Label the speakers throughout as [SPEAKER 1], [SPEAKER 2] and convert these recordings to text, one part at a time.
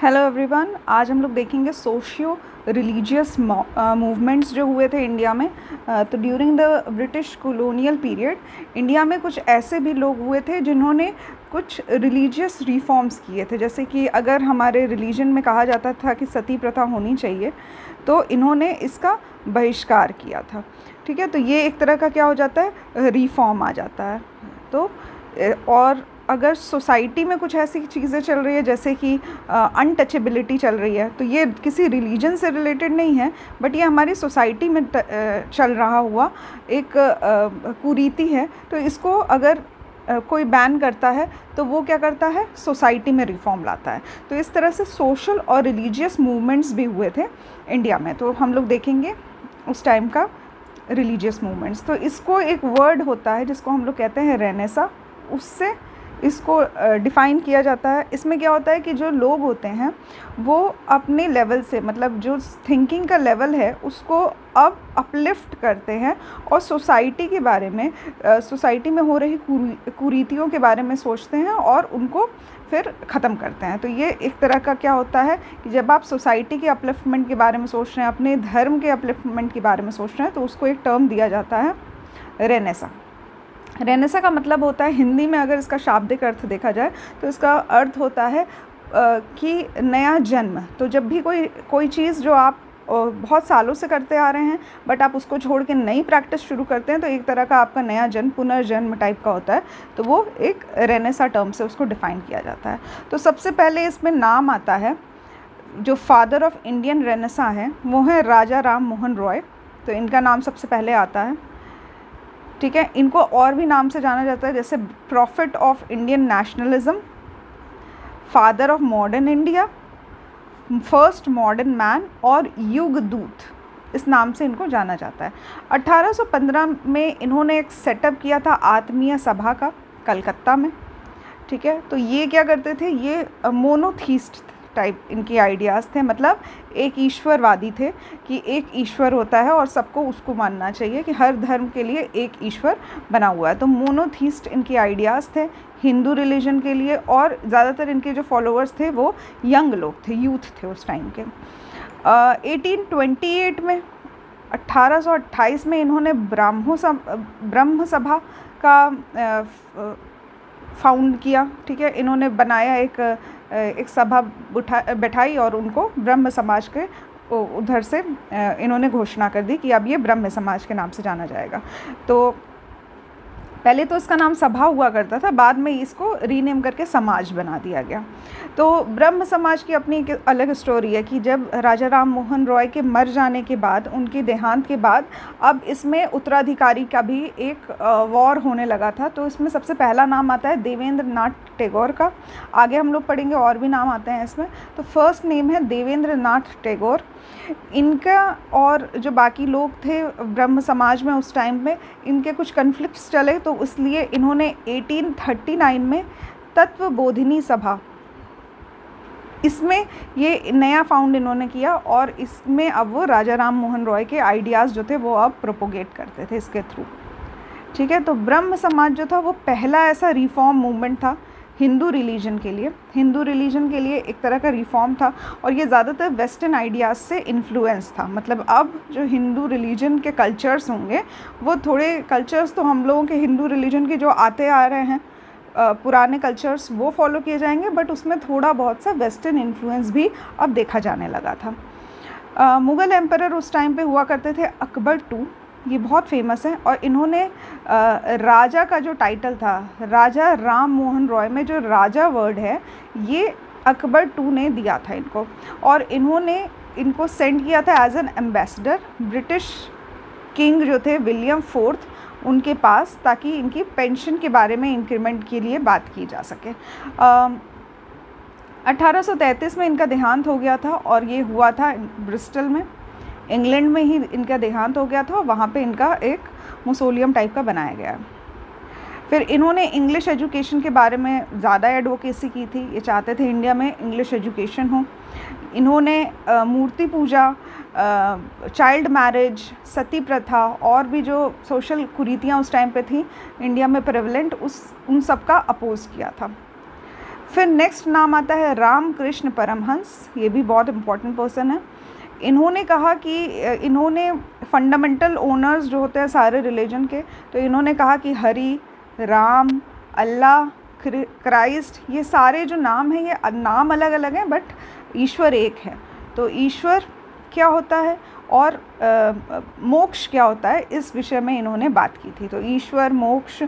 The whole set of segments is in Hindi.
[SPEAKER 1] हेलो एवरीवन, आज हम लोग देखेंगे सोशियो रिलीजियस मूवमेंट्स जो हुए थे इंडिया में। तो during the British colonial period India में कुछ ऐसे भी लोग हुए थे जिन्होंने कुछ रिलीजियस रिफॉर्म्स किए थे। जैसे कि अगर हमारे रिलीजन में कहा जाता था कि सती प्रथा होनी चाहिए, तो इन्होंने इसका बहिष्कार किया था। ठीक है, तो ये एक तरह का क्या हो जाता है, रिफॉर्म आ जाता है। तो और अगर सोसाइटी में कुछ ऐसी चीज़ें चल रही है जैसे कि अनटचेबिलिटी चल रही है, तो ये किसी रिलीजन से रिलेटेड नहीं है, बट ये हमारी सोसाइटी में चल रहा हुआ एक कुरीति है। तो इसको अगर कोई बैन करता है तो वो क्या करता है, सोसाइटी में रिफॉर्म लाता है। तो इस तरह से सोशल और रिलीजियस मूवमेंट्स भी हुए थे इंडिया में। तो हम लोग देखेंगे उस टाइम का रिलीजियस मूवमेंट्स। तो इसको एक वर्ड होता है जिसको हम लोग कहते हैं रेनेसा, उससे इसको डिफ़ाइन किया जाता है। इसमें क्या होता है कि जो लोग होते हैं वो अपने लेवल से, मतलब जो थिंकिंग का लेवल है उसको अब अपलिफ्ट करते हैं और सोसाइटी के बारे में, सोसाइटी में हो रही कुरीतियों के बारे में सोचते हैं और उनको फिर ख़त्म करते हैं। तो ये एक तरह का क्या होता है कि जब आप सोसाइटी के अपलिफ्टमेंट के बारे में सोच रहे हैं, अपने धर्म के अपलिफ्टमेंट के बारे में सोच रहे हैं, तो उसको एक टर्म दिया जाता है रेनेसा। रेनेसा का मतलब होता है, हिंदी में अगर इसका शाब्दिक अर्थ देखा जाए तो इसका अर्थ होता है कि नया जन्म। तो जब भी कोई चीज़ जो आप बहुत सालों से करते आ रहे हैं बट आप उसको छोड़ के नई प्रैक्टिस शुरू करते हैं, तो एक तरह का आपका नया जन्म, पुनर्जन्म टाइप का होता है। तो वो एक रेनेसा टर्म से उसको डिफ़ाइन किया जाता है। तो सबसे पहले इसमें नाम आता है, जो फादर ऑफ इंडियन रेनेसा है वो है राजा राम मोहन रॉय। तो इनका नाम सबसे पहले आता है। ठीक है, इनको और भी नाम से जाना जाता है, जैसे profit of Indian nationalism, father of modern India, first modern man और युग दूत, इस नाम से इनको जाना जाता है। 1815 में इन्होंने एक सेटअप किया था आत्मीय सभा का, कलकत्ता में। ठीक है, तो ये क्या करते थे, ये मोनोथीस्ट टाइप इनके आइडियाज़ थे। मतलब एक ईश्वरवादी थे कि एक ईश्वर होता है और सबको उसको मानना चाहिए, कि हर धर्म के लिए एक ईश्वर बना हुआ है। तो मोनोथीस्ट इनके आइडियाज़ थे हिंदू रिलीजन के लिए, और ज़्यादातर इनके जो फॉलोअर्स थे वो यंग लोग थे, यूथ थे उस टाइम के। 1828 में 1828 में इन्होंने ब्रह्म सभा का फाउंड किया। ठीक है, इन्होंने बनाया एक सभा बैठाई और उनको ब्रह्म समाज के उधर से इन्होंने घोषणा कर दी कि अब ये ब्रह्म समाज के नाम से जाना जाएगा। तो पहले तो इसका नाम सभा हुआ करता था, बाद में इसको रीनेम करके समाज बना दिया गया। तो ब्रह्म समाज की अपनी एक अलग स्टोरी है कि जब राजा राम मोहन रॉय के मर जाने के बाद, उनके देहांत के बाद, अब इसमें उत्तराधिकारी का भी एक वॉर होने लगा था। तो इसमें सबसे पहला नाम आता है देवेंद्र नाथ टैगोर का। आगे हम लोग पढ़ेंगे और भी नाम आते हैं इसमें। तो फर्स्ट नेम है देवेंद्र नाथ टैगोर। इनका और जो बाकी लोग थे ब्रह्म समाज में उस टाइम में, इनके कुछ कन्फ्लिक्ट्स चले, तो इसलिए इन्होंने 1839 में तत्वबोधिनी सभा, इसमें ये नया फाउंड इन्होंने किया, और इसमें अब वो राजा राम मोहन रॉय के आइडियाज़ जो थे वो अब प्रोपोगेट करते थे इसके थ्रू। ठीक है, तो ब्रह्म समाज जो था वो पहला ऐसा रिफॉर्म मूवमेंट था हिंदू रिलीजन के लिए। हिंदू रिलीजन के लिए एक तरह का रिफॉर्म था, और ये ज़्यादातर वेस्टर्न आइडियाज़ से इन्फ्लुएंस था। मतलब अब जो हिंदू रिलीजन के कल्चर्स होंगे, वो थोड़े कल्चर्स तो हम लोगों के हिंदू रिलीजन के जो आते आ रहे हैं पुराने कल्चर्स, वो फॉलो किए जाएंगे, बट उसमें थोड़ा बहुत सा वेस्टर्न इन्फ्लुएंस भी अब देखा जाने लगा था। मुग़ल एम्परर उस टाइम पे हुआ करते थे अकबर II, ये बहुत फेमस है। और इन्होंने राजा का जो टाइटल था, राजा राम मोहन रॉय में जो राजा वर्ड है, ये अकबर II ने दिया था इनको, और इन्होंने इनको सेंड किया था as an ambassador British king जो थे विलियम IV उनके पास, ताकि इनकी पेंशन के बारे में, इंक्रीमेंट के लिए बात की जा सके। 1833 में इनका देहांत हो गया था, और ये हुआ था ब्रिस्टल में, इंग्लैंड में ही इनका देहांत हो गया था, और वहाँ पे इनका एक मौसोलियम टाइप का बनाया गया। फिर इन्होंने इंग्लिश एजुकेशन के बारे में ज़्यादा एडवोकेसी की थी। ये चाहते थे इंडिया में इंग्लिश एजुकेशन हो। इन्होंने मूर्ति पूजा, चाइल्ड मैरिज, सती प्रथा और भी जो सोशल कुरीतियाँ उस टाइम पे थी इंडिया में प्रेवलेंट, उन सब का अपोज़ किया था। फिर नेक्स्ट नाम आता है रामकृष्ण परमहंस। ये भी बहुत इम्पोर्टेंट पर्सन है। इन्होंने कहा कि इन्होंने फंडामेंटल ओनर्स जो होते हैं सारे रिलीजन के, तो इन्होंने कहा कि हरि, राम, अल्लाह, क्राइस्ट, ये सारे जो नाम हैं ये नाम अलग अलग हैं बट ईश्वर एक है। तो ईश्वर क्या होता है और मोक्ष क्या होता है, इस विषय में इन्होंने बात की थी। तो ईश्वर, मोक्ष,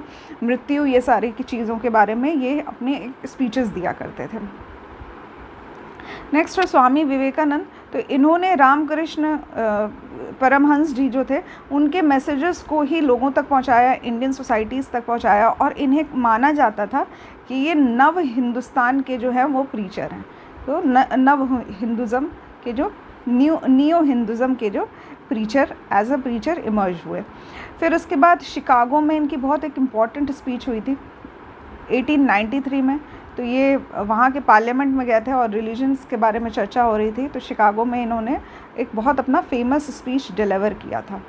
[SPEAKER 1] मृत्यु, ये सारी की चीज़ों के बारे में ये अपने स्पीचेस दिया करते थे। नेक्स्ट है स्वामी विवेकानंद। तो इन्होंने रामकृष्ण परमहंस जी जो थे उनके मैसेजेस को ही लोगों तक पहुंचाया, इंडियन सोसाइटीज़ तक पहुंचाया, और इन्हें माना जाता था कि ये नव हिंदुस्तान के जो है वो प्रीचर हैं। तो नव हिंदुज़म के जो नियो हिंदुज़म के जो preacher, as a preacher emerge हुए। फिर उसके बाद शिकागो में इनकी बहुत एक इम्पॉर्टेंट स्पीच हुई थी 1893 में। तो ये वहाँ के पार्लियामेंट में गए थे और रिलीजन्स के बारे में चर्चा हो रही थी। तो शिकागो में इन्होंने एक बहुत अपना फेमस स्पीच डिलीवर किया था।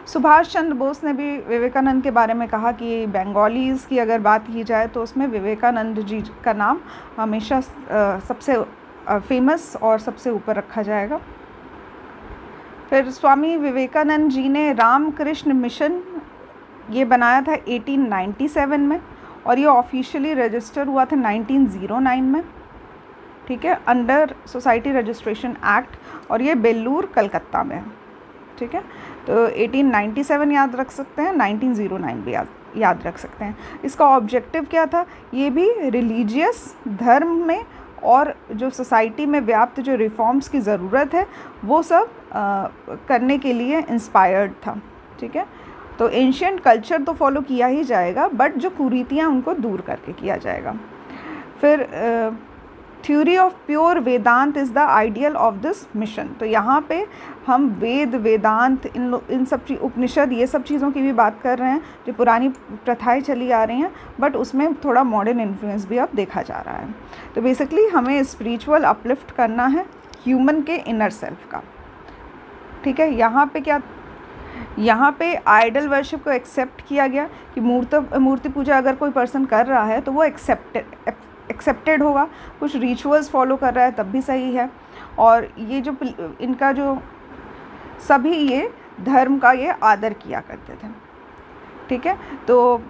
[SPEAKER 1] सुभाष चंद्र बोस ने भी विवेकानंद के बारे में कहा कि बंगालीज़ की अगर बात की जाए तो उसमें विवेकानंद जी का नाम हमेशा सबसे फेमस और सबसे ऊपर रखा जाएगा। फिर स्वामी विवेकानंद जी ने रामकृष्ण मिशन ये बनाया था 1897 में, और ये ऑफिशियली रजिस्टर हुआ था 1909 में, ठीक है, अंडर सोसाइटी रजिस्ट्रेशन एक्ट, और ये बेल्लूर कलकत्ता में है, ठीक है। तो 1897 याद रख सकते हैं, 1909 भी याद रख सकते हैं। इसका ऑब्जेक्टिव क्या था, ये भी रिलीजियस धर्म में और जो सोसाइटी में व्याप्त जो रिफॉर्म्स की ज़रूरत है वो सब करने के लिए इंस्पायर्ड था, ठीक है। तो एंशिएंट कल्चर तो फॉलो किया ही जाएगा बट जो कुरीतियाँ उनको दूर करके किया जाएगा। फिर theory of pure Vedanta is the ideal of this mission. तो यहाँ पे हम वेद, वेदांत, इन सब उपनिषद, ये सब चीज़ों की भी बात कर रहे हैं जो पुरानी प्रथाएं चली आ रही हैं, बट उसमें थोड़ा मॉडर्न इन्फ्लुएंस भी अब देखा जा रहा है। तो बेसिकली हमें स्पिरिचुअल अपलिफ्ट करना है ह्यूमन के इनर सेल्फ का, ठीक है। यहाँ पे आइडल वर्शिप को एक्सेप्ट किया गया कि मूर्ति पूजा अगर कोई पर्सन कर रहा है तो वो एक्सेप्टेड होगा, कुछ रिचुअल्स फॉलो कर रहा है तब भी सही है। और ये जो इनका जो सभी ये धर्म का ये आदर किया करते थे, ठीक है। तो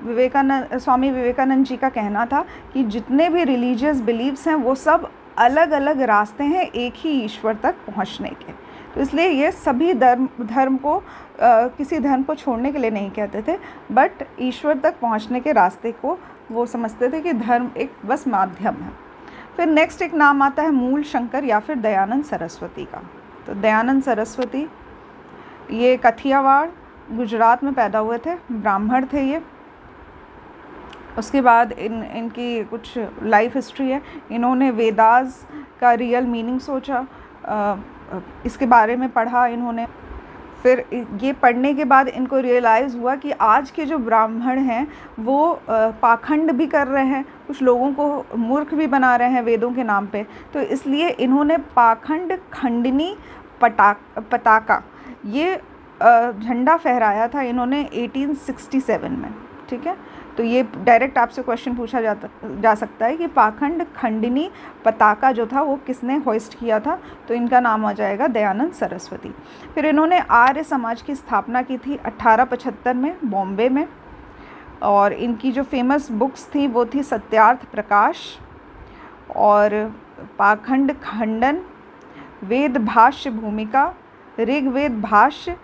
[SPEAKER 1] स्वामी विवेकानंद जी का कहना था कि जितने भी रिलीजियस बिलीव्स हैं वो सब अलग अलग रास्ते हैं एक ही ईश्वर तक पहुंचने के। तो इसलिए ये सभी धर्म को किसी धर्म को छोड़ने के लिए नहीं कहते थे, बट ईश्वर तक पहुंचने के रास्ते को वो समझते थे कि धर्म एक बस माध्यम है। फिर नेक्स्ट एक नाम आता है मूल शंकर या फिर दयानंद सरस्वती का। तो दयानंद सरस्वती ये कथियावाड़ गुजरात में पैदा हुए थे, ब्राह्मण थे ये। उसके बाद इनकी कुछ लाइफ हिस्ट्री है। इन्होंने वेदास का रियल मीनिंग सोचा, इसके बारे में पढ़ा इन्होंने। फिर ये पढ़ने के बाद इनको रियलाइज़ हुआ कि आज के जो ब्राह्मण हैं वो पाखंड भी कर रहे हैं, कुछ लोगों को मूर्ख भी बना रहे हैं वेदों के नाम पे। तो इसलिए इन्होंने पाखंड खंडनी पताका ये झंडा फहराया था इन्होंने 1867 में, ठीक है। तो ये डायरेक्ट आपसे क्वेश्चन पूछा जा सकता है कि पाखंड खंडनी पताका जो था वो किसने होइस्ट किया था। तो इनका नाम आ जाएगा दयानंद सरस्वती। फिर इन्होंने आर्य समाज की स्थापना की थी 1875 में बॉम्बे में, और इनकी जो फेमस बुक्स थी वो थी सत्यार्थ प्रकाश और पाखंड खंडन, वेद भाष्य भूमिका, ऋग्वेद भाष्य,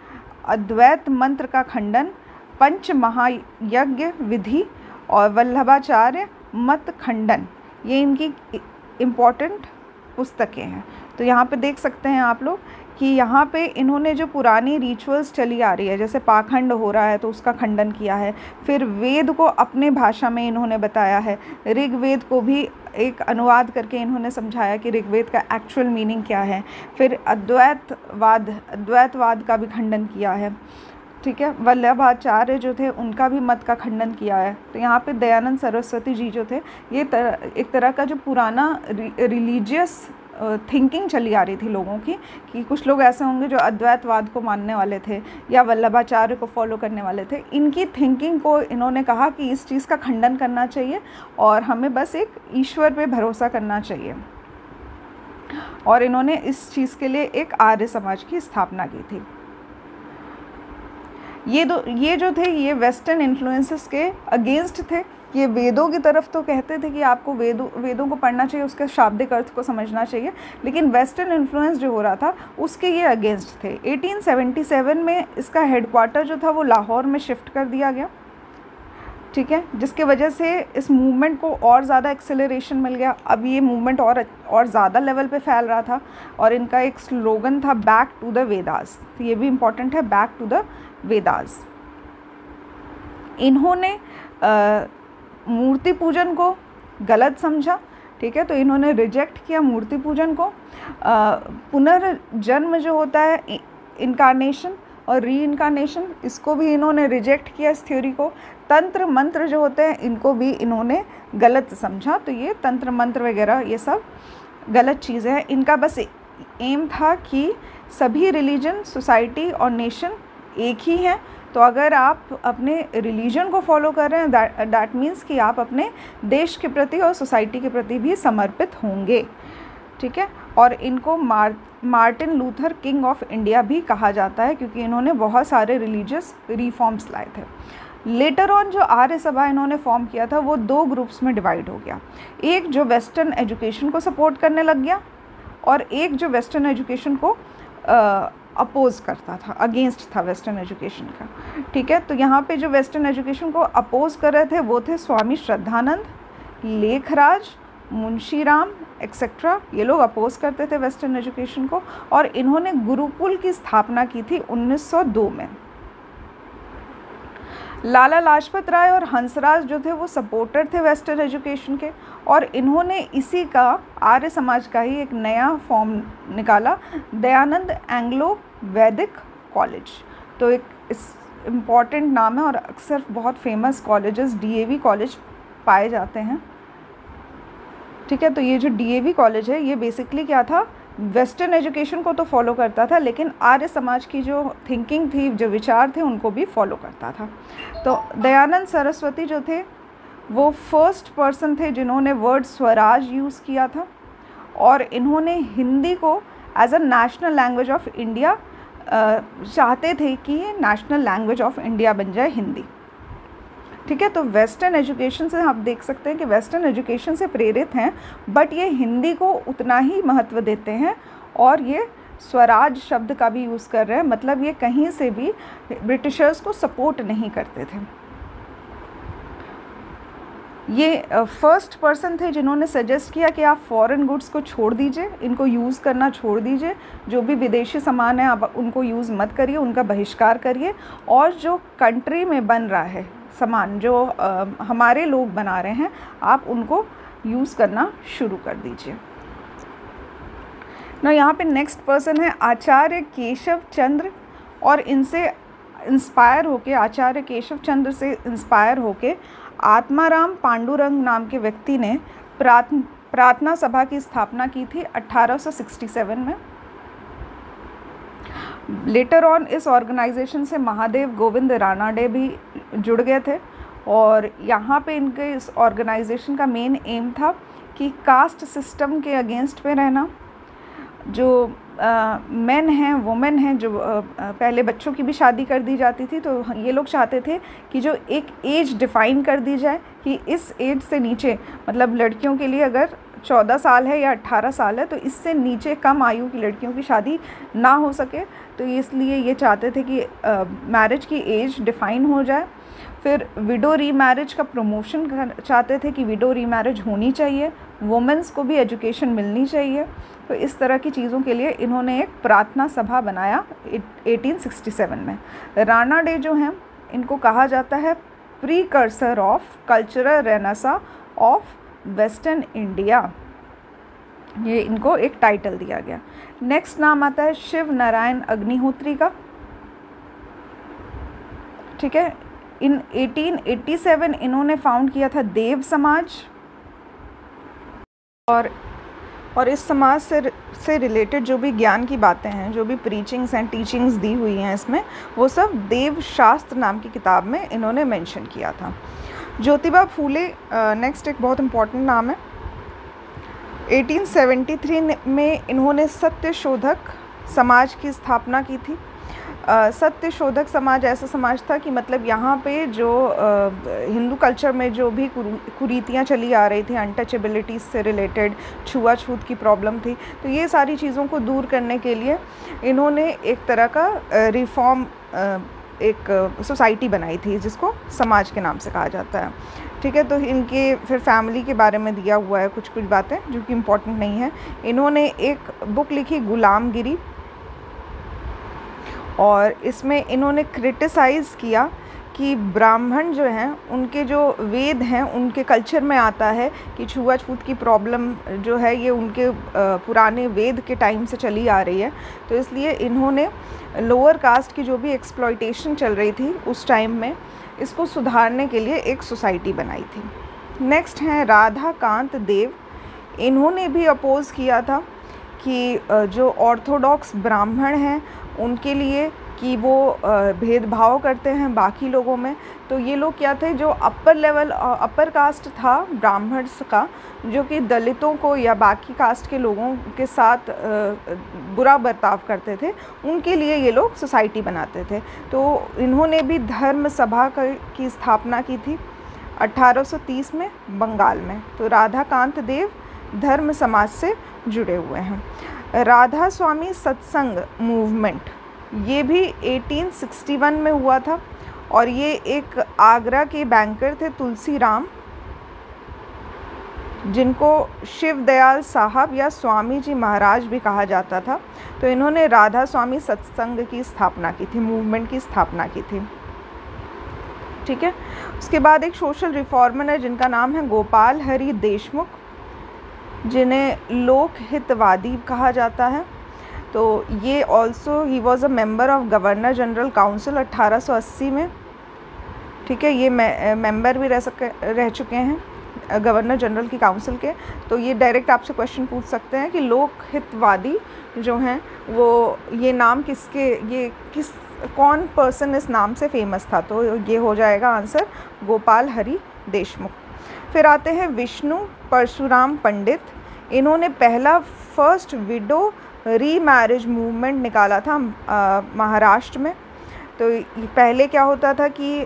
[SPEAKER 1] अद्वैत मंत्र का खंडन, पंच महायज्ञ विधि और वल्लभाचार्य मत खंडन। ये इनकी इम्पॉर्टेंट पुस्तकें हैं। तो यहाँ पे देख सकते हैं आप लोग कि यहाँ पे इन्होंने जो पुरानी रिचुअल्स चली आ रही है, जैसे पाखंड हो रहा है तो उसका खंडन किया है। फिर वेद को अपने भाषा में इन्होंने बताया है, ऋग्वेद को भी एक अनुवाद करके इन्होंने समझाया कि ऋग्वेद का एक्चुअल मीनिंग क्या है। फिर अद्वैतवाद का भी खंडन किया है, ठीक है। वल्लभाचार्य जो थे उनका भी मत का खंडन किया है। तो यहाँ पे दयानंद सरस्वती जी जो थे ये एक तरह का जो पुराना रिलीजियस थिंकिंग चली आ रही थी लोगों की, कि कुछ लोग ऐसे होंगे जो अद्वैतवाद को मानने वाले थे या वल्लभाचार्य को फॉलो करने वाले थे। इनकी थिंकिंग को इन्होंने कहा कि इस चीज़ का खंडन करना चाहिए और हमें बस एक ईश्वर पे भरोसा करना चाहिए, और इन्होंने इस चीज़ के लिए एक आर्य समाज की स्थापना की थी। ये जो थे ये वेस्टर्न इन्फ्लुएंसेस के अगेंस्ट थे। ये वेदों की तरफ तो कहते थे कि आपको वेदों को पढ़ना चाहिए, उसके शाब्दिक अर्थ को समझना चाहिए, लेकिन वेस्टर्न इन्फ्लुएंस जो हो रहा था उसके ये अगेंस्ट थे। 1877 में इसका हेडक्वार्टर जो था वो लाहौर में शिफ्ट कर दिया गया, ठीक है, जिसके वजह से इस मूवमेंट को और ज़्यादा एक्सेलरेशन मिल गया। अब ये मूवमेंट और ज़्यादा लेवल पे फैल रहा था, और इनका एक स्लोगन था बैक टू द वेदास, तो ये भी इम्पॉर्टेंट है, बैक टू द वेदास। इन्होंने मूर्ति पूजन को गलत समझा, ठीक है, तो इन्होंने रिजेक्ट किया मूर्ति पूजन को। पुनर्जन्म जो होता है, इनकारनेशन और री इनकारनेशन, इसको भी इन्होंने रिजेक्ट किया इस थ्योरी को। तंत्र मंत्र जो होते हैं इनको भी इन्होंने गलत समझा, तो ये तंत्र मंत्र वगैरह ये सब गलत चीज़ें हैं। इनका बस एम था कि सभी रिलीजन, सोसाइटी और नेशन एक ही हैं, तो अगर आप अपने रिलीजन को फॉलो कर रहे हैं दैट मीन्स कि आप अपने देश के प्रति और सोसाइटी के प्रति भी समर्पित होंगे, ठीक है। और इनको Martin Luther king of India भी कहा जाता है, क्योंकि इन्होंने बहुत सारे रिलीजियस रिफॉर्म्स लाए थे। लेटर ऑन जो आर्य सभा इन्होंने फॉर्म किया था वो 2 ग्रुप्स में डिवाइड हो गया, एक जो वेस्टर्न एजुकेशन को सपोर्ट करने लग गया और एक जो वेस्टर्न एजुकेशन को अपोज करता था, अगेंस्ट था वेस्टर्न एजुकेशन का, ठीक है। तो यहाँ पे जो वेस्टर्न एजुकेशन को अपोज कर रहे थे वो थे स्वामी श्रद्धानंद, लेखराज, मुंशीराम एक्सेट्रा। ये लोग अपोज करते थे वेस्टर्न एजुकेशन को, और इन्होंने गुरुकुल की स्थापना की थी 1902 में। लाला लाजपत राय और हंसराज जो थे वो सपोर्टर थे वेस्टर्न एजुकेशन के, और इन्होंने इसी का आर्य समाज का ही एक नया फॉर्म निकाला, दयानंद एंग्लो वैदिक कॉलेज। तो एक इस इम्पॉर्टेंट नाम है और अक्सर बहुत फेमस कॉलेजेस DAV कॉलेज पाए जाते हैं, ठीक है। तो ये जो DAV कॉलेज है ये बेसिकली क्या था, वेस्टर्न एजुकेशन को तो फॉलो करता था, लेकिन आर्य समाज की जो थिंकिंग थी, जो विचार थे, उनको भी फॉलो करता था। तो दयानंद सरस्वती जो थे वो फर्स्ट पर्सन थे जिन्होंने वर्ड स्वराज यूज़ किया था, और इन्होंने हिंदी को as a national language of India चाहते थे कि ये नेशनल लैंग्वेज ऑफ इंडिया बन जाए हिंदी, ठीक है। तो वेस्टर्न एजुकेशन से आप देख सकते हैं कि वेस्टर्न एजुकेशन से प्रेरित हैं, बट ये हिंदी को उतना ही महत्व देते हैं, और ये स्वराज शब्द का भी यूज़ कर रहे हैं, मतलब ये कहीं से भी ब्रिटिशर्स को सपोर्ट नहीं करते थे। ये फर्स्ट पर्सन थे जिन्होंने सजेस्ट किया कि आप फॉरेन गुड्स को छोड़ दीजिए, इनको यूज़ करना छोड़ दीजिए, जो भी विदेशी सामान है आप उनको यूज़ मत करिए, उनका बहिष्कार करिए, और जो कंट्री में बन रहा है सामान, जो हमारे लोग बना रहे हैं, आप उनको यूज़ करना शुरू कर दीजिए ना। यहाँ पे नेक्स्ट पर्सन है आचार्य केशव चंद्र, और इनसे इंस्पायर होके, आचार्य केशव चंद्र से इंस्पायर होके आत्माराम पांडुरंग नाम के व्यक्ति ने प्रार्थना सभा की स्थापना की थी 1867 में। लेटर ऑन इस ऑर्गेनाइजेशन से महादेव गोविंद रानाडे भी जुड़ गए थे, और यहाँ पे इनके इस ऑर्गेनाइजेशन का मेन एम था कि कास्ट सिस्टम के अगेंस्ट पे रहना। जो मेन हैं, वुमेन हैं, जो पहले बच्चों की भी शादी कर दी जाती थी, तो ये लोग चाहते थे कि जो एक एज डिफ़ाइन कर दी जाए कि इस एज से नीचे, मतलब लड़कियों के लिए अगर 14 साल है या 18 साल है, तो इससे नीचे कम आयु की लड़कियों की शादी ना हो सके, तो इसलिए ये चाहते थे कि मैरिज की एज डिफ़ाइन हो जाए। फिर विडो रीमैरिज का प्रमोशन चाहते थे कि विडो रीमैरिज होनी चाहिए, वुमेंस को भी एजुकेशन मिलनी चाहिए। तो इस तरह की चीज़ों के लिए इन्होंने एक प्रार्थना सभा बनाया 1867 में। राणा डे जो हैं इनको कहा जाता है precursor of cultural Renaissance of western India, ये इनको एक टाइटल दिया गया। नेक्स्ट नाम आता है शिव नारायण अग्निहोत्री का, ठीक है। इन 1887 इन्होंने फाउंड किया था देव समाज, और और इस समाज से रिलेटेड जो भी ज्ञान की बातें हैं, जो भी प्रीचिंग्स एंड टीचिंग्स दी हुई हैं इसमें, वो सब देवशास्त्र नाम की किताब में इन्होंने मेंशन किया था। ज्योतिबा फूले नेक्स्ट एक बहुत इम्पॉर्टेंट नाम है। 1873 में इन्होंने सत्यशोधक समाज की स्थापना की थी। सत्यशोधक समाज ऐसा समाज था कि मतलब यहाँ पे जो हिंदू कल्चर में जो भी कुरीतियाँ चली आ रही थी, अनटचेबिलिटीज़ से रिलेटेड, छुआछूत की प्रॉब्लम थी, तो ये सारी चीज़ों को दूर करने के लिए इन्होंने एक तरह का रिफॉर्म, एक सोसाइटी बनाई थी जिसको समाज के नाम से कहा जाता है। ठीक है, तो इनके फिर फैमिली के बारे में दिया हुआ है कुछ बातें जो कि इम्पोर्टेंट नहीं है। इन्होंने एक बुक लिखी गुलामगिरी, और इसमें इन्होंने क्रिटिसाइज़ किया कि ब्राह्मण जो हैं उनके जो वेद हैं उनके कल्चर में आता है कि छुआछूत की प्रॉब्लम जो है ये उनके पुराने वेद के टाइम से चली आ रही है। तो इसलिए इन्होंने लोअर कास्ट की जो भी एक्सप्लॉयटेशन चल रही थी उस टाइम में, इसको सुधारने के लिए एक सोसाइटी बनाई थी। नेक्स्ट हैं राधाकांत देव। इन्होंने भी अपोज़ किया था कि जो ऑर्थोडॉक्स ब्राह्मण हैं उनके लिए कि वो भेदभाव करते हैं बाकी लोगों में। तो ये लोग क्या थे, जो अपर कास्ट था ब्राह्मण्स का, जो कि दलितों को या बाकी कास्ट के लोगों के साथ बुरा बर्ताव करते थे, उनके लिए ये लोग सोसाइटी बनाते थे। तो इन्होंने भी धर्म सभा की स्थापना की थी 1830 में बंगाल में। तो राधाकांत देव धर्म समाज से जुड़े हुए हैं। राधा स्वामी सत्संग मूवमेंट, ये भी 1861 में हुआ था, और ये एक आगरा के बैंकर थे तुलसी राम, जिनको शिव दयाल साहब या स्वामी जी महाराज भी कहा जाता था। तो इन्होंने राधा स्वामी सत्संग की स्थापना की थी, मूवमेंट की स्थापना की थी। ठीक है, उसके बाद एक सोशल रिफॉर्मर है जिनका नाम है गोपाल हरि देशमुख, जिन्हें लोक हितवादी कहा जाता है। तो ये also he was a member of governor general council 1880 में। ठीक है, ये मेंबर भी रह चुके हैं गवर्नर जनरल की काउंसिल के। तो ये डायरेक्ट आपसे क्वेश्चन पूछ सकते हैं कि लोक हितवादी जो हैं वो, ये नाम कौन पर्सन इस नाम से फेमस था, तो ये हो जाएगा आंसर गोपाल हरि देशमुख। फिर आते हैं विष्णु परशुराम पंडित। इन्होंने पहला फर्स्ट विडो रीमैरिज मूवमेंट निकाला था महाराष्ट्र में। तो पहले क्या होता था कि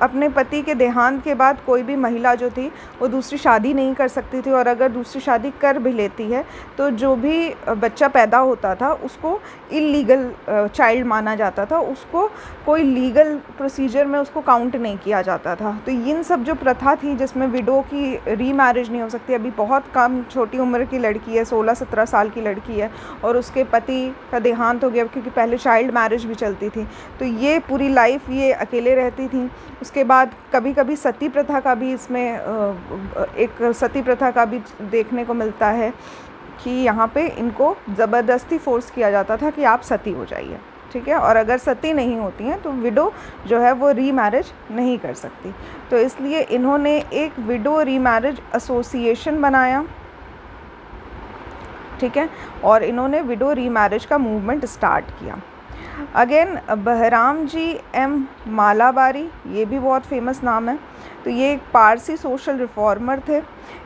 [SPEAKER 1] अपने पति के देहांत के बाद कोई भी महिला जो थी वो दूसरी शादी नहीं कर सकती थी, और अगर दूसरी शादी कर भी लेती है तो जो भी बच्चा पैदा होता था उसको इलीगल चाइल्ड माना जाता था, उसको कोई लीगल प्रोसीजर में उसको काउंट नहीं किया जाता था। तो इन सब जो प्रथा थी जिसमें विडो की रीमैरिज नहीं हो सकती, अभी बहुत कम छोटी उम्र की लड़की है, 16-17 साल की लड़की है, और उसके पति का देहांत हो गया, क्योंकि पहले चाइल्ड मैरिज भी चलती थी, तो ये पूरी लाइफ ये अकेले रहती थी। उसके बाद कभी कभी सती प्रथा का भी इसमें एक सती प्रथा का भी देखने को मिलता है कि यहाँ पे इनको ज़बरदस्ती फोर्स किया जाता था कि आप सती हो जाइए। ठीक है, और अगर सती नहीं होती हैं तो विडो जो है वो रीमैरिज नहीं कर सकती। तो इसलिए इन्होंने एक विडो रीमैरिज एसोसिएशन बनाया। ठीक है, और इन्होंने विडो रीमैरिज का मूवमेंट स्टार्ट किया। Again Bahram G M Malabari, ये भी बहुत फेमस नाम है। तो ये एक पारसी सोशल रिफॉर्मर थे।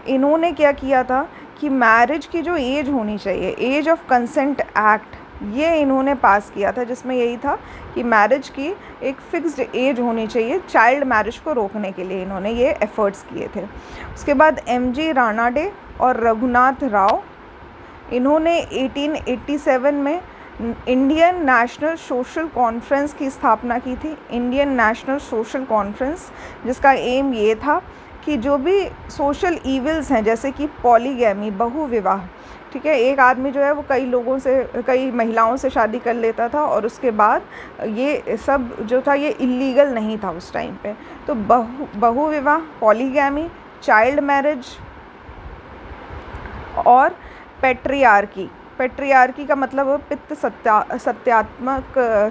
[SPEAKER 1] इन्होंने क्या किया था कि मैरिज की जो एज होनी चाहिए, एज ऑफ कंसेंट एक्ट, ये इन्होंने पास किया था, जिसमें यही था कि मैरिज की एक फिक्स्ड एज होनी चाहिए। चाइल्ड मैरिज को रोकने के लिए इन्होंने ये एफर्ट्स किए थे। उसके बाद MG रानाडे और रघुनाथ राव, इन्होंने 1887 में इंडियन नेशनल सोशल कॉन्फ्रेंस की स्थापना की थी। इंडियन नेशनल सोशल कॉन्फ्रेंस, जिसका एम ये था कि जो भी सोशल ईविल्स हैं, जैसे कि पॉलीगैमी, बहुविवाह, ठीक है, एक आदमी जो है वो कई महिलाओं से शादी कर लेता था, और उसके बाद ये सब जो था ये इलीगल नहीं था उस टाइम पे। तो बहुविवाह, पॉलीगैमी, चाइल्ड मैरिज और पैट्रियार्की, पेट्रियार्की का मतलब पित्त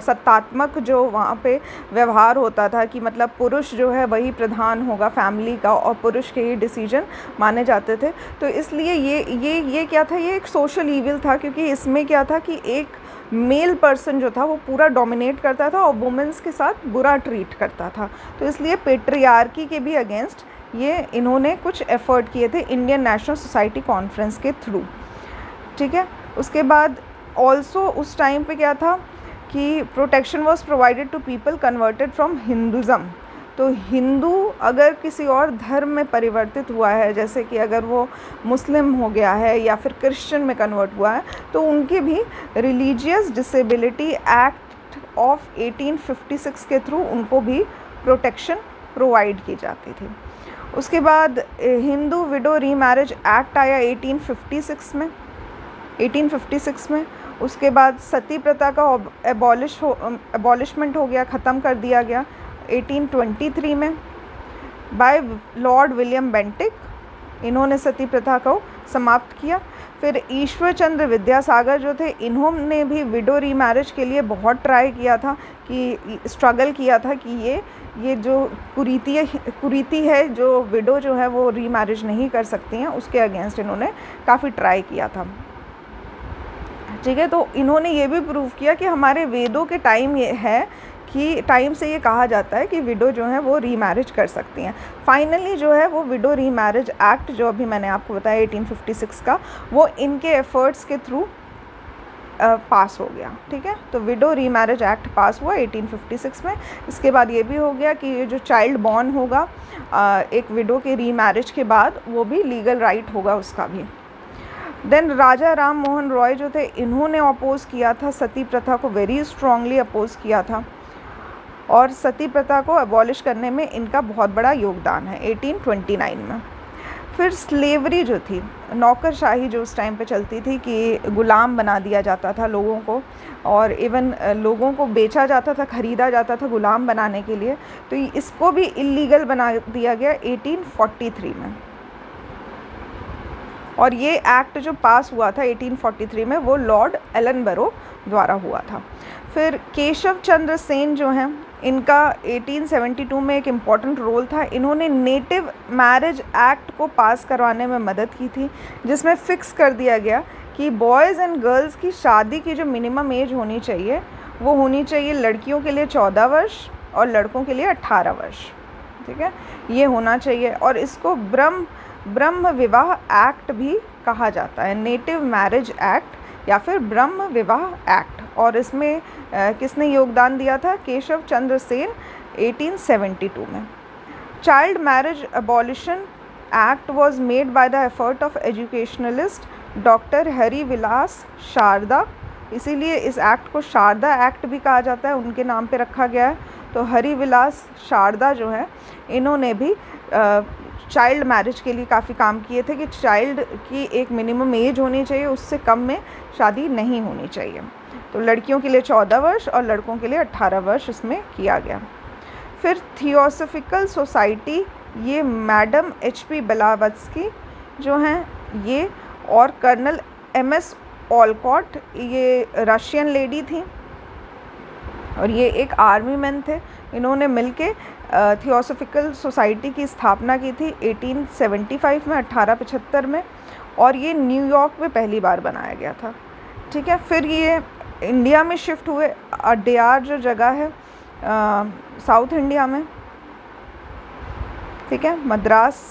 [SPEAKER 1] सत्तात्मक जो वहाँ पे व्यवहार होता था कि मतलब पुरुष जो है वही प्रधान होगा फैमिली का और पुरुष के ही डिसीजन माने जाते थे। तो इसलिए ये क्या था, ये एक सोशल ईविल था, क्योंकि इसमें क्या था कि एक मेल पर्सन जो था वो पूरा डोमिनेट करता था और वुमेंस के साथ बुरा ट्रीट करता था। तो इसलिए पेट्रियार्की के भी अगेंस्ट ये इन्होंने कुछ एफ़र्ट किए थे इंडियन नेशनल सोसाइटी कॉन्फ्रेंस के थ्रू। ठीक है, उसके बाद ऑल्सो उस टाइम पे क्या था कि protection was provided to people converted from Hinduism. तो हिंदू अगर किसी और धर्म में परिवर्तित हुआ है, जैसे कि अगर वो मुस्लिम हो गया है या फिर क्रिश्चियन में कन्वर्ट हुआ है, तो उनकी भी रिलीजियस डिसेबिलिटी एक्ट ऑफ 1856 के थ्रू उनको भी प्रोटेक्शन प्रोवाइड की जाती थी। उसके बाद हिंदू विडो रीमैरिज एक्ट आया 1856 में। उसके बाद सती प्रथा का एबॉलिशमेंट हो गया, ख़त्म कर दिया गया 1823 में बाय लॉर्ड विलियम बेंटिक। इन्होंने सती प्रथा को समाप्त किया। फिर ईश्वर चंद्र विद्यासागर जो थे, इन्होंने भी विडो रीमैरिज के लिए बहुत ट्राई किया था, कि स्ट्रगल किया था कि ये जो कुरीति है, जो विडो जो है वो रीमैरिज नहीं कर सकती हैं, उसके अगेंस्ट इन्होंने काफ़ी ट्राई किया था। ठीक है, तो इन्होंने ये भी प्रूव किया कि हमारे वेदों के टाइम ये है कि टाइम से ये कहा जाता है कि विडो जो है वो रीमैरिज कर सकती हैं। फाइनली जो है वो विडो रीमैरिज एक्ट जो अभी मैंने आपको बताया 1856 का, वो इनके एफ़र्ट्स के थ्रू पास हो गया। ठीक है, तो विडो रीमैरिज एक्ट पास हुआ 1856 में। इसके बाद ये भी हो गया कि ये जो चाइल्ड बॉर्न होगा एक विडो के रीमैरिज के बाद, वो भी लीगल राइट होगा उसका भी। देन राजा राम मोहन रॉय जो थे, इन्होंने अपोज़ किया था सती प्रथा को, वेरी स्ट्रांगली अपोज़ किया था, और सती प्रथा को अबॉलिश करने में इनका बहुत बड़ा योगदान है 1829 में। फिर स्लेवरी जो थी, नौकरशाही जो उस टाइम पे चलती थी कि गुलाम बना दिया जाता था लोगों को, और इवन लोगों को बेचा जाता था, ख़रीदा जाता था गुलाम बनाने के लिए, तो इसको भी इलीगल बना दिया गया 1843 में। और ये एक्ट जो पास हुआ था 1843 में, वो लॉर्ड एलनबरो द्वारा हुआ था। फिर केशव चंद्र सेन जो हैं, इनका 1872 में एक इम्पॉर्टेंट रोल था। इन्होंने नेटिव मैरिज एक्ट को पास करवाने में मदद की थी, जिसमें फ़िक्स कर दिया गया कि बॉयज़ एंड गर्ल्स की शादी की जो मिनिमम एज होनी चाहिए, वो होनी चाहिए लड़कियों के लिए 14 वर्ष और लड़कों के लिए 18 वर्ष। ठीक है, ये होना चाहिए, और इसको ब्रह्म विवाह एक्ट भी कहा जाता है, नेटिव मैरिज एक्ट या फिर ब्रह्म विवाह एक्ट। और इसमें किसने योगदान दिया था? केशव चंद्र सेन 1872 में। Child marriage abolition act was made by the effort of educationalist doctor Hari Vilas Sarda, इसीलिए इस एक्ट को शारदा एक्ट भी कहा जाता है, उनके नाम पे रखा गया है। तो हरि विलास शारदा जो है, इन्होंने भी चाइल्ड मैरिज के लिए काफ़ी काम किए थे कि चाइल्ड की एक मिनिमम एज होनी चाहिए, उससे कम में शादी नहीं होनी चाहिए। तो लड़कियों के लिए 14 वर्ष और लड़कों के लिए 18 वर्ष इसमें किया गया। फिर थियोसॉफिकल सोसाइटी, ये मैडम HP ब्लावत्स्की जो हैं ये, और कर्नल MS ऑलकॉट, ये रशियन लेडी थी और ये एक आर्मी मैन थे। इन्होंने मिलके थियोसॉफिकल सोसाइटी की स्थापना की थी 1875 में, 1875 में, और ये न्यूयॉर्क में पहली बार बनाया गया था। ठीक है, फिर ये इंडिया में शिफ्ट हुए। अड्यार जो जगह है साउथ इंडिया में, ठीक है, मद्रास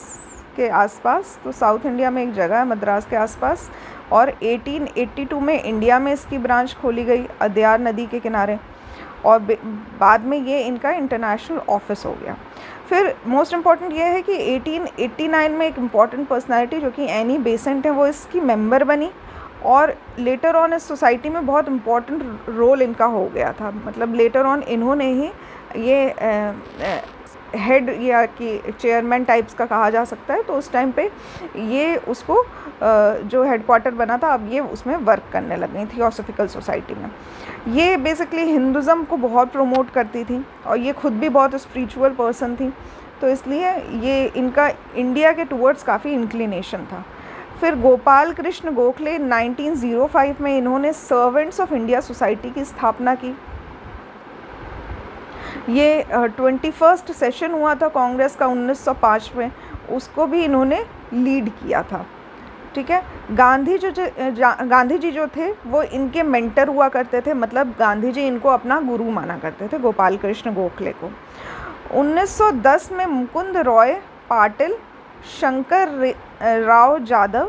[SPEAKER 1] के आसपास, तो साउथ इंडिया में एक जगह है मद्रास के आसपास, और 1882 में इंडिया में इसकी ब्रांच खोली गई अड्यार नदी के किनारे, और बाद में ये इनका इंटरनेशनल ऑफिस हो गया। फिर मोस्ट इम्पॉर्टेंट ये है कि 1889 में एक इम्पॉर्टेंट पर्सनालिटी जो कि एनी बेसेंट है, वो इसकी मेंबर बनी, और लेटर ऑन इस सोसाइटी में बहुत इम्पॉर्टेंट रोल इनका हो गया था। मतलब लेटर ऑन इन्होंने ही ये हेड या कि चेयरमैन टाइप्स का कहा जा सकता है, तो उस टाइम पे ये उसको जो हेडक्वार्टर बना था, अब ये उसमें वर्क करने लग गई थियोसॉफिकल सोसाइटी में। ये बेसिकली हिंदुज़म को बहुत प्रमोट करती थी और ये खुद भी बहुत स्पिरिचुअल पर्सन थी, तो इसलिए ये इनका इंडिया के टूवर्ड्स काफ़ी इंक्लिनेशन था। फिर गोपाल कृष्ण गोखले 1905 में इन्होंने सर्वेंट्स ऑफ इंडिया सोसाइटी की स्थापना की। ये 21st सेशन हुआ था कांग्रेस का 1905 में, उसको भी इन्होंने लीड किया था। ठीक है, गांधी जी जो थे वो इनके मेंटर हुआ करते थे, मतलब गांधी जी इनको अपना गुरु माना करते थे, गोपाल कृष्ण गोखले को। 1910 में मुकुंद रॉय पाटिल, शंकर राव जाधव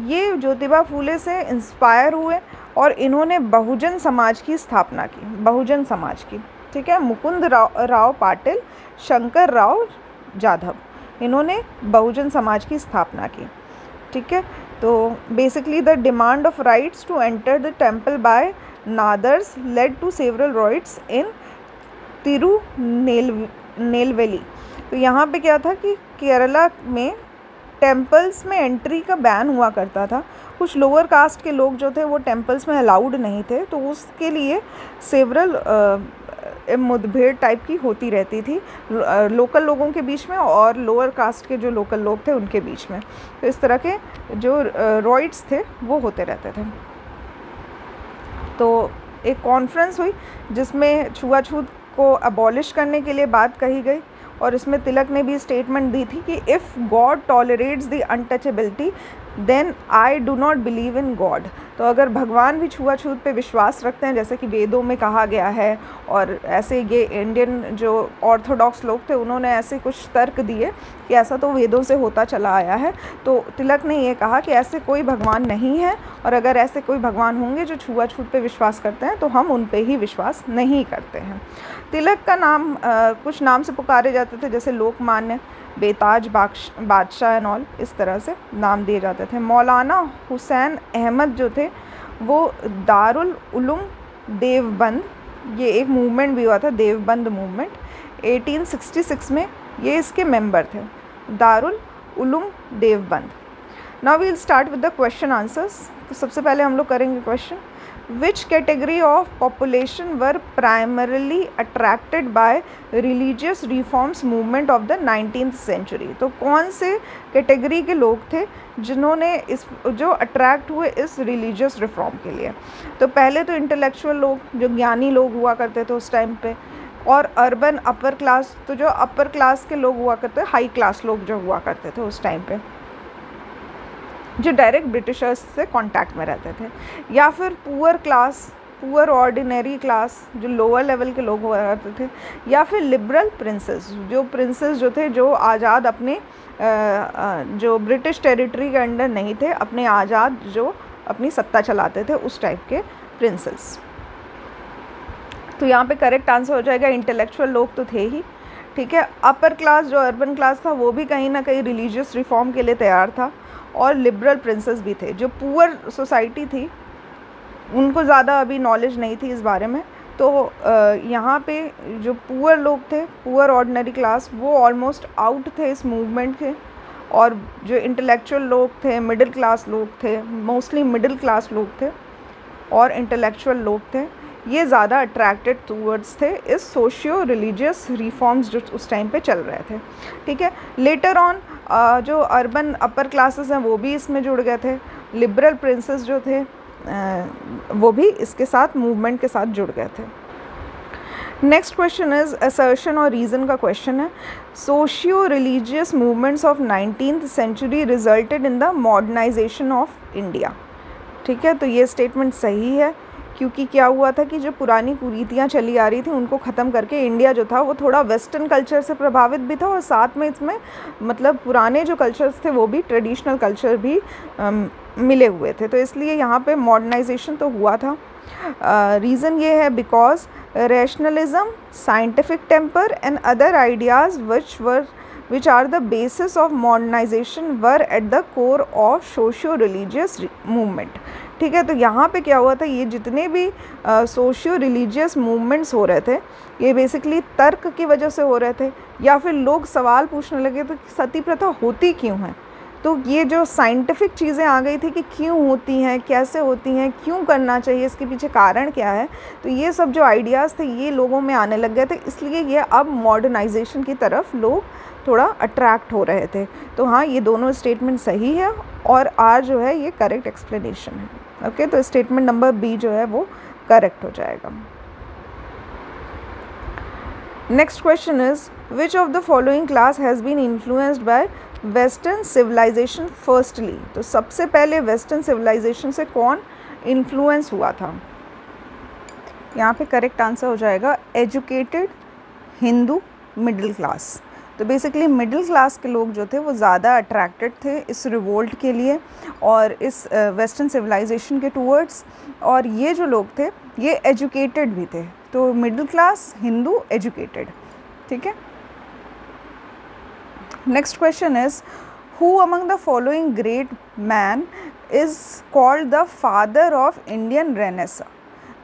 [SPEAKER 1] ये ज्योतिबा फूले से इंस्पायर हुए और इन्होंने बहुजन समाज की स्थापना की, बहुजन समाज की। ठीक है, मुकुंद राव पाटिल, शंकर राव जाधव, इन्होंने बहुजन समाज की स्थापना की। ठीक है, तो basically the demand of rights to enter the temple by Nadars led to several rights in Tirunelveli. तो यहाँ पे क्या था कि केरला में टेम्पल्स में एंट्री का बैन हुआ करता था, कुछ लोअर कास्ट के लोग जो थे वो टेम्पल्स में अलाउड नहीं थे, तो उसके लिए सेवरल मुठभेड़ टाइप की होती रहती थी लोकल लोगों के बीच में और लोअर कास्ट के जो लोकल लोग थे उनके बीच में। तो इस तरह के जो रॉइट्स थे वो होते रहते थे। तो एक कॉन्फ्रेंस हुई जिसमें छुआछूत को अबॉलिश करने के लिए बात कही गई और इसमें तिलक ने भी स्टेटमेंट दी थी कि if God tolerates the untouchability then I do not believe in God. तो अगर भगवान भी छुआछूत पे विश्वास रखते हैं जैसे कि वेदों में कहा गया है, और ऐसे ये इंडियन जो ऑर्थोडॉक्स लोग थे उन्होंने ऐसे कुछ तर्क दिए कि ऐसा तो वेदों से होता चला आया है, तो तिलक ने ये कहा कि ऐसे कोई भगवान नहीं है और अगर ऐसे कोई भगवान होंगे जो छुआछूत पे विश्वास करते हैं तो हम उन पे ही विश्वास नहीं करते हैं। तिलक का नाम कुछ नाम से पुकारे जाते थे जैसे लोकमान्य, बेताज बादशाह एंड ऑल, इस तरह से नाम दिए जाते थे। मौलाना हुसैन अहमद जो थे वो दारुल उलूम देवबंद, ये एक मूवमेंट भी हुआ था देवबंद मूवमेंट 1866 में, ये इसके मेंबर थे, Darul Uloom Deoband. Now we will start with the question answers. तो सबसे पहले हम लोग करेंगे question, Which category of population were primarily attracted by religious reforms movement of the 19th century? तो कौन से कैटेगरी के लोग थे जिन्होंने इस जो अट्रैक्ट हुए इस रिलीजियस रिफॉर्म के लिए? तो पहले तो इंटेलेक्चुअल लोग, जो ज्ञानी लोग हुआ करते थे उस टाइम पे, और अर्बन अपर क्लास, तो जो अपर क्लास के लोग हुआ करते, हाई क्लास लोग जो हुआ करते थे उस टाइम पे, जो डायरेक्ट ब्रिटिशर्स से कांटेक्ट में रहते थे, या फिर poor class, poor ordinary class जो लोअर लेवल के लोग हुआ करते थे, या फिर लिबरल प्रिंसेस, जो प्रिंसेस जो थे जो आज़ाद अपने जो ब्रिटिश टेरिटरी के अंडर नहीं थे, अपने आज़ाद जो अपनी सत्ता चलाते थे उस टाइप के प्रिंसेस। तो यहाँ पे करेक्ट आंसर हो जाएगा इंटेलेक्चुअल लोग तो थे ही। ठीक है, अपर क्लास जो अर्बन क्लास था वो भी कहीं ना कहीं रिलीजियस रिफॉर्म के लिए तैयार था, और लिबरल प्रिंसेस भी थे। जो पुअर सोसाइटी थी उनको ज़्यादा अभी नॉलेज नहीं थी इस बारे में, तो यहाँ पे जो पुअर लोग थे, पुअर ऑर्डिनरी क्लास, वो ऑलमोस्ट आउट थे इस मूवमेंट के, और जो इंटेलेक्चुअल लोग थे, मिडिल क्लास लोग थे, मोस्टली मिडिल क्लास लोग थे और इंटेलेक्चुअल लोग थे, ये ज़्यादा अट्रैक्टेड टूवर्ड्स थे इस सोशियो रिलीजियस रिफॉर्म्स जो उस टाइम पे चल रहे थे। ठीक है, लेटर ऑन जो अर्बन अपर क्लासेस हैं वो भी इसमें जुड़ गए थे, लिबरल प्रिंसेस जो थे वो भी इसके साथ मूवमेंट के साथ जुड़ गए थे। नेक्स्ट क्वेश्चन इज असर्शन और रीज़न का क्वेश्चन है। Socio religious movements of 19th century resulted in the modernisation of India. ठीक है, तो ये स्टेटमेंट सही है, क्योंकि क्या हुआ था कि जो पुरानी कुरीतियाँ चली आ रही थी उनको ख़त्म करके इंडिया जो था वो थोड़ा वेस्टर्न कल्चर से प्रभावित भी था, और साथ में इसमें मतलब पुराने जो कल्चर्स थे वो भी ट्रेडिशनल कल्चर भी मिले हुए थे, तो इसलिए यहाँ पे मॉडर्नाइजेशन तो हुआ था। रीज़न ये है because rationalism, scientific temper and other ideas which are the basis of modernization were at the core of socio religious movement। ठीक है, तो यहाँ पे क्या हुआ था, ये जितने भी सोशियो रिलीजियस मूवमेंट्स हो रहे थे ये बेसिकली तर्क की वजह से हो रहे थे, या फिर लोग सवाल पूछने लगे थे कि सती प्रथा होती क्यों है, तो ये जो साइंटिफिक चीज़ें आ गई थी कि क्यों होती हैं, कैसे होती हैं, क्यों करना चाहिए, इसके पीछे कारण क्या है, तो ये सब जो आइडियाज़ थे ये लोगों में आने लग गए थे। इसलिए ये अब मॉडर्नाइजेशन की तरफ लोग थोड़ा अट्रैक्ट हो रहे थे। तो हाँ, ये दोनों स्टेटमेंट सही है और आर जो है ये करेक्ट एक्सप्लेनेशन है। ओके, तो स्टेटमेंट नंबर बी जो है वो करेक्ट हो जाएगा। Next question is which of the following class has been influenced by western civilisation firstly. तो सबसे पहले वेस्टर्न सिविलाइजेशन से कौन इन्फ्लुएंस हुआ था? यहाँ पे करेक्ट आंसर हो जाएगा एजुकेटेड, हिंदू, मिडिल क्लास। तो बेसिकली मिडिल क्लास के लोग जो थे वो ज़्यादा अट्रैक्टेड थे इस रिवोल्ट के लिए और इस वेस्टर्न सिविलाइजेशन के टूवर्ड्स, और ये जो लोग थे ये एजुकेटेड भी थे। तो मिडिल क्लास, हिंदू, एजुकेटेड। ठीक है। Next question is who among the following great man is called the father of Indian Renaissance.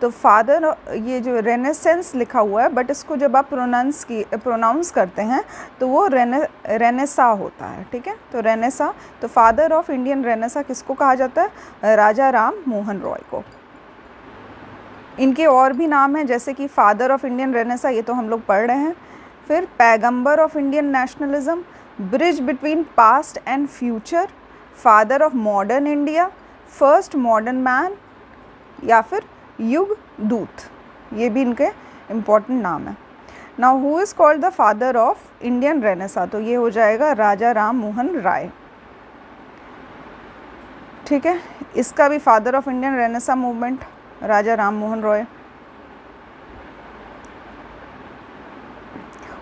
[SPEAKER 1] तो फादर, ये जो रेनेसेंस लिखा हुआ है बट इसको जब आप प्रोनाउंस करते हैं तो वो रेनेसा होता है। ठीक है, तो रेनेसा, तो फादर ऑफ इंडियन रेनेसा किसको कहा जाता है? राजा राम मोहन रॉय को। इनके और भी नाम हैं जैसे कि फादर ऑफ इंडियन रेनेसा, ये तो हम लोग पढ़ रहे हैं। फिर पैगंबर of Indian nationalism, bridge between past and future, father of modern India, first modern man, या फिर युग दूत। ये भी इनके इम्पॉर्टेंट नाम है। Now who is called the father of Indian Renaissance? तो ये हो जाएगा राजा राम मोहन राय। ठीक है, इसका भी father of Indian renaissance movement Raja Ram Mohan Roy.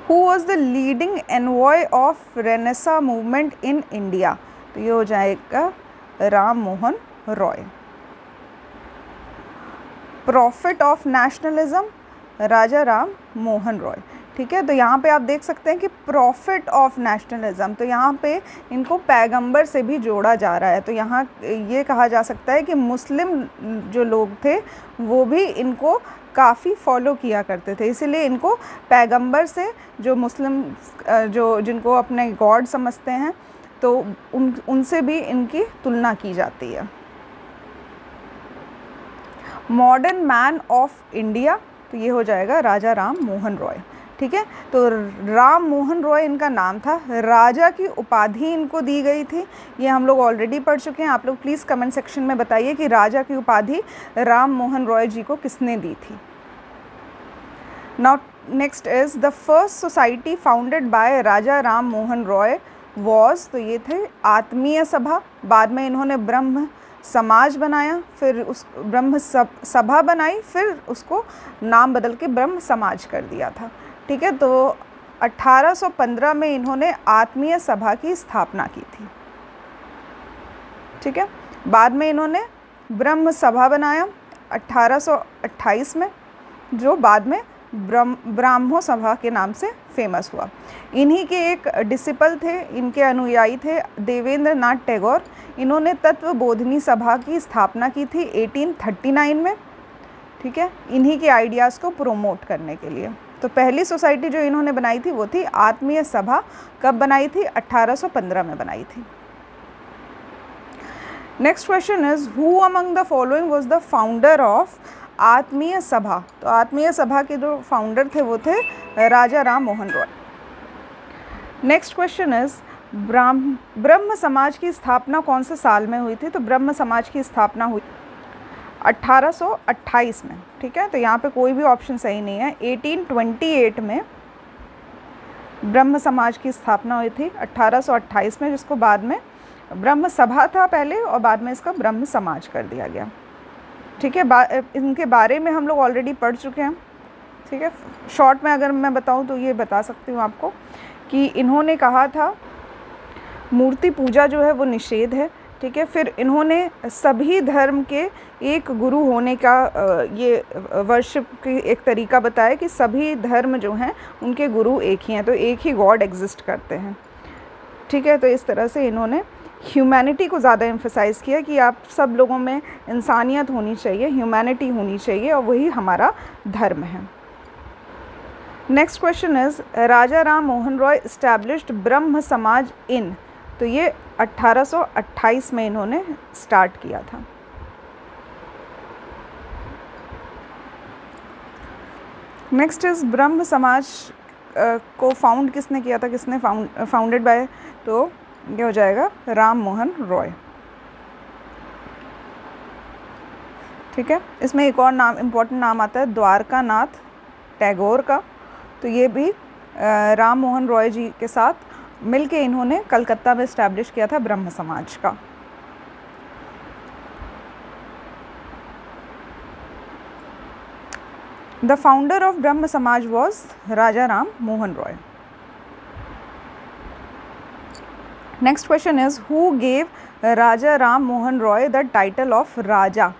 [SPEAKER 1] Who was the leading envoy of renaissance movement in India? तो ये हो जाएगा Ram Mohan Roy. Prophet of nationalism, Raja Ram Mohan Roy. ठीक है, तो यहाँ पे आप देख सकते हैं कि प्रॉफिट ऑफ नेशनलिज्म, तो यहाँ पे इनको पैगंबर से भी जोड़ा जा रहा है। तो यहाँ ये कहा जा सकता है कि मुस्लिम जो लोग थे वो भी इनको काफ़ी फॉलो किया करते थे, इसीलिए इनको पैगंबर से, जो मुस्लिम जो जिनको अपने गॉड समझते हैं, तो उनसे भी इनकी तुलना की जाती है। मॉडर्न मैन ऑफ इंडिया, तो ये हो जाएगा राजा राम मोहन रॉय। ठीक है, तो राम मोहन रॉय इनका नाम था, राजा की उपाधि इनको दी गई थी, ये हम लोग ऑलरेडी पढ़ चुके हैं। आप लोग प्लीज़ कमेंट सेक्शन में बताइए कि राजा की उपाधि राम मोहन रॉय जी को किसने दी थी। Now next is the first society founded by Raja Ram Mohan Roy was, तो ये थे आत्मीय सभा, बाद में इन्होंने ब्रह्म समाज बनाया, फिर उस ब्रह्म सभा बनाई, फिर उसको नाम बदल के ब्रह्म समाज कर दिया था। ठीक है, तो 1815 में इन्होंने आत्मीय सभा की स्थापना की थी। ठीक है, बाद में इन्होंने ब्रह्म सभा बनाया 1828 में, जो बाद में ब्राह्मो सभा के नाम से फेमस हुआ। इन्हीं के एक डिसिपल थे, इनके अनुयायी थे देवेंद्र नाथ टैगोर। इन्होंने तत्व बोधनी सभा की स्थापना की थी 1839 में। ठीक है, इन्हीं के आइडियाज़ को प्रोमोट करने के लिए। तो पहली सोसाइटी जो इन्होंने बनाई थी वो थी आत्मीय सभा। कब बनाई थी? 1815 में बनाई थी। Next question is who among the following was the founder of आत्मीय सभा? तो आत्मीय सभा के जो फाउंडर थे वो थे Raja Ram Mohan Roy. Next question is Brahmo Samaj की स्थापना कौन से साल में हुई थी? तो ब्रह्म समाज की स्थापना हुई 1828 में। ठीक है, तो यहाँ पे कोई भी ऑप्शन सही नहीं है। 1828 में ब्रह्म समाज की स्थापना हुई थी 1828 में, जिसको बाद में ब्रह्म सभा था पहले और बाद में इसका ब्रह्म समाज कर दिया गया। ठीक है, इनके बारे में हम लोग ऑलरेडी पढ़ चुके हैं। ठीक है, शॉर्ट में अगर मैं बताऊं तो ये बता सकती हूँ आपको कि इन्होंने कहा था मूर्ति पूजा जो है वो निषेध है। ठीक है, फिर इन्होंने सभी धर्म के एक गुरु होने का ये वर्शिप की एक तरीका बताया कि सभी धर्म जो हैं उनके गुरु एक ही हैं, तो एक ही गॉड एग्जिस्ट करते हैं। ठीक है, तो इस तरह से इन्होंने ह्यूमैनिटी को ज़्यादा एम्फसाइज़ किया कि आप सब लोगों में इंसानियत होनी चाहिए, ह्यूमैनिटी होनी चाहिए, और वही हमारा धर्म है। Next question is Raja Ram Mohan Roy established ब्रह्म समाज इन, तो ये 1828 में इन्होंने स्टार्ट किया था। नेक्स्ट इज ब्रह्म समाज को फाउंड किसने किया था, किसने फाउंडेड बाय, तो ये हो जाएगा राम मोहन रॉय। ठीक है, इसमें एक और नाम, इम्पोर्टेंट नाम आता है द्वारका नाथ टैगोर का, तो ये भी राम मोहन रॉय जी के साथ मिलके इन्होंने कलकत्ता में इस्टेब्लिश किया था ब्रह्म समाज का। The founder of Brahmo Samaj was Raja Ram Mohan Roy. Next question is who gave Raja Ram Mohan Roy the title of Raja,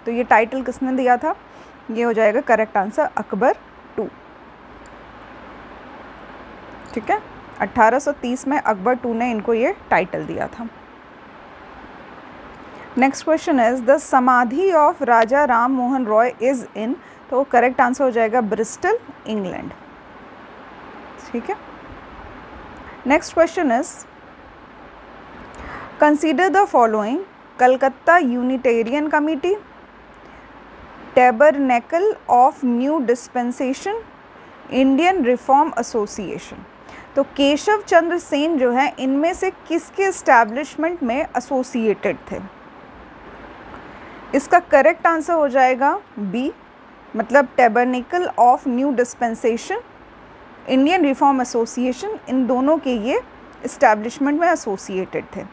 [SPEAKER 1] तो ये टाइटल किसने दिया था, ये हो जाएगा करेक्ट आंसर अकबर II। ठीक है, 1830 में अकबर II ने इनको ये टाइटल दिया था। नेक्स्ट क्वेश्चन इज द समाधि of Raja Ram Mohan Roy is in, तो करेक्ट आंसर हो जाएगा ब्रिस्टल, इंग्लैंड। ठीक है, next question is consider the following Calcutta Unitarian committee, tabernacle of new dispensation, Indian reform association. तो केशव चंद्र सेन जो है इनमें से किसके एस्टैब्लिशमेंट में एसोसिएटेड थे, इसका करेक्ट आंसर हो जाएगा बी, मतलब tabernacle of new dispensation, Indian reform association, इन दोनों के ये इस्टेब्लिशमेंट में एसोसिएटेड थे।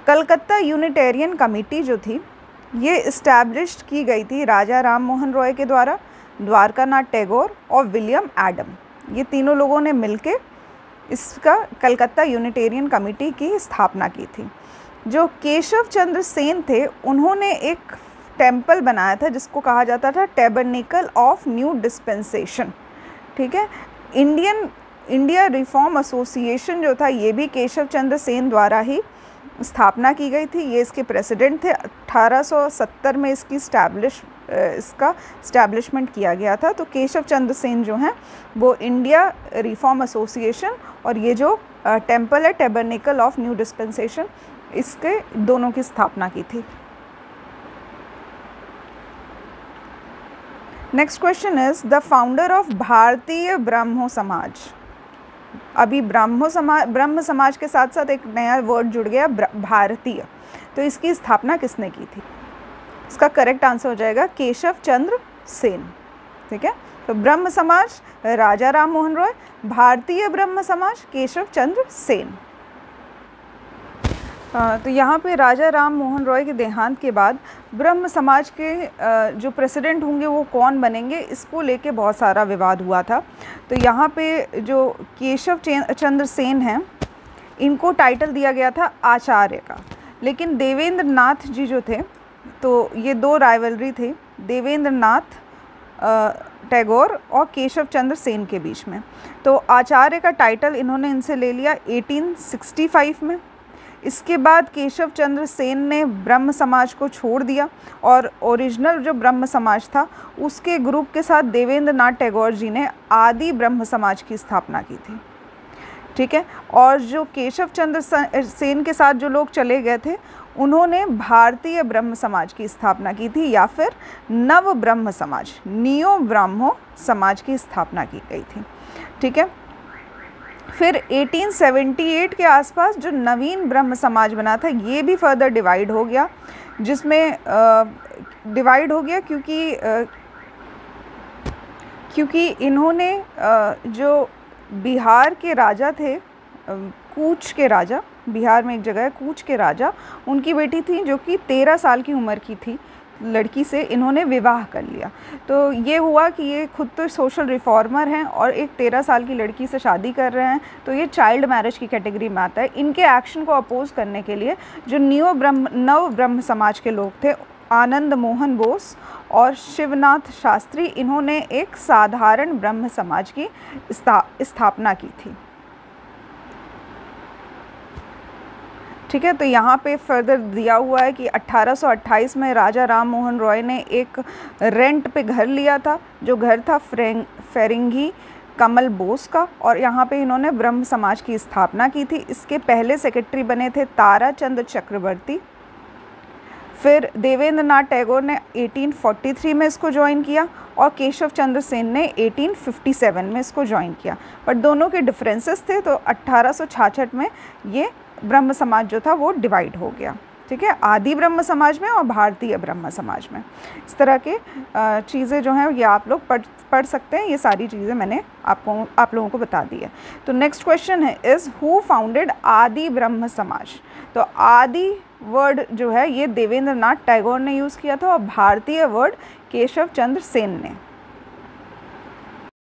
[SPEAKER 1] कलकत्ता यूनिटेरियन कमेटी जो थी ये इस्टेब्लिश की गई थी राजा राम मोहन रॉय के द्वारा, द्वारका नाथ टैगोर और विलियम एडम, ये तीनों लोगों ने मिलके इसका कलकत्ता यूनिटेरियन कमेटी की स्थापना की थी। जो केशव चंद्र सेन थे उन्होंने एक टेम्पल बनाया था जिसको कहा जाता था टैबरनेकल ऑफ न्यू डिस्पेंसेशन। ठीक है, इंडिया रिफॉर्म एसोसिएशन जो था ये भी केशव चंद्र सेन द्वारा ही स्थापना की गई थी, ये इसके प्रेसिडेंट थे। 1870 में इसका स्टैब्लिशमेंट किया गया था। तो केशव चंद्र सेन जो हैं वो इंडिया रिफॉर्म एसोसिएशन और ये जो टेम्पल है टैबरनेकल ऑफ न्यू डिस्पेंसेशन, इसके दोनों की स्थापना की थी। Next question is the founder of भारतीय ब्रह्मो समाज। अभी ब्रह्म समाज के साथ साथ एक नया वर्ड जुड़ गया भारतीय, तो इसकी स्थापना किसने की थी, इसका करेक्ट आंसर हो जाएगा केशव चंद्र सेन। ठीक है, तो ब्रह्म समाज राजा राम मोहन रॉय, भारतीय ब्रह्म समाज केशव चंद्र सेन। तो यहाँ पे राजा राम मोहन रॉय के देहांत के बाद ब्रह्म समाज के जो प्रेसिडेंट होंगे वो कौन बनेंगे, इसको लेके बहुत सारा विवाद हुआ था। तो यहाँ पे जो केशव चंद्र सेन हैं इनको टाइटल दिया गया था आचार्य का, लेकिन देवेंद्र नाथ जी जो थे, तो ये दो राइवलरी थे देवेंद्र नाथ टैगोर और केशव चंद्र सेन के बीच में। तो आचार्य का टाइटल इन्होंने इनसे ले लिया 1865 में। इसके बाद केशव चंद्र सेन ने ब्रह्म समाज को छोड़ दिया और ओरिजिनल जो ब्रह्म समाज था उसके ग्रुप के साथ देवेंद्र नाथ टैगोर जी ने आदि ब्रह्म समाज की स्थापना की थी। ठीक है, और जो केशव चंद्र सेन के साथ जो लोग चले गए थे उन्होंने भारतीय ब्रह्म समाज की स्थापना की थी या फिर नव ब्रह्म समाज, नियो ब्राह्मो समाज की स्थापना की गई थी। ठीक है, फिर 1878 के आसपास जो नवीन ब्रह्म समाज बना था ये भी फर्दर डिवाइड हो गया, जिसमें डिवाइड हो गया क्योंकि इन्होंने जो बिहार के राजा थे, कूच के राजा, बिहार में एक जगह है कूच के राजा, उनकी बेटी थी जो कि 13 साल की उम्र की थी, लड़की से इन्होंने विवाह कर लिया। तो ये हुआ कि ये खुद तो सोशल रिफॉर्मर हैं और एक 13 साल की लड़की से शादी कर रहे हैं, तो ये चाइल्ड मैरिज की कैटेगरी में आता है। इनके एक्शन को अपोज करने के लिए जो नव ब्रह्म समाज के लोग थे, आनंद मोहन बोस और शिवनाथ शास्त्री, इन्होंने एक साधारण ब्रह्म समाज की स्थापना की थी। ठीक है, तो यहाँ पे फर्दर दिया हुआ है कि 1828 में राजा राम मोहन रॉय ने एक रेंट पे घर लिया था, जो घर था फेरिंगी कमल बोस का, और यहाँ पे इन्होंने ब्रह्म समाज की स्थापना की थी। इसके पहले सेक्रेटरी बने थे ताराचंद चक्रवर्ती। फिर देवेंद्र नाथ टैगोर ने 1843 में इसको ज्वाइन किया और केशव चंद्र सेन ने 1857 में इसको ज्वाइन किया। बट दोनों के डिफरेंसेस थे, तो 1866 में ये ब्रह्म समाज जो था वो डिवाइड हो गया। ठीक है, आदि ब्रह्म समाज में और भारतीय ब्रह्म समाज में। इस तरह के चीज़ें जो हैं ये आप लोग पढ़ सकते हैं। ये सारी चीज़ें मैंने आप लोगों को बता दी है। तो नेक्स्ट क्वेश्चन है इज़ हु फाउंडेड आदि ब्रह्म समाज। तो आदि वर्ड जो है ये देवेंद्र नाथ टैगोर ने यूज़ किया था और भारतीय वर्ड केशव चंद्र सेन ने।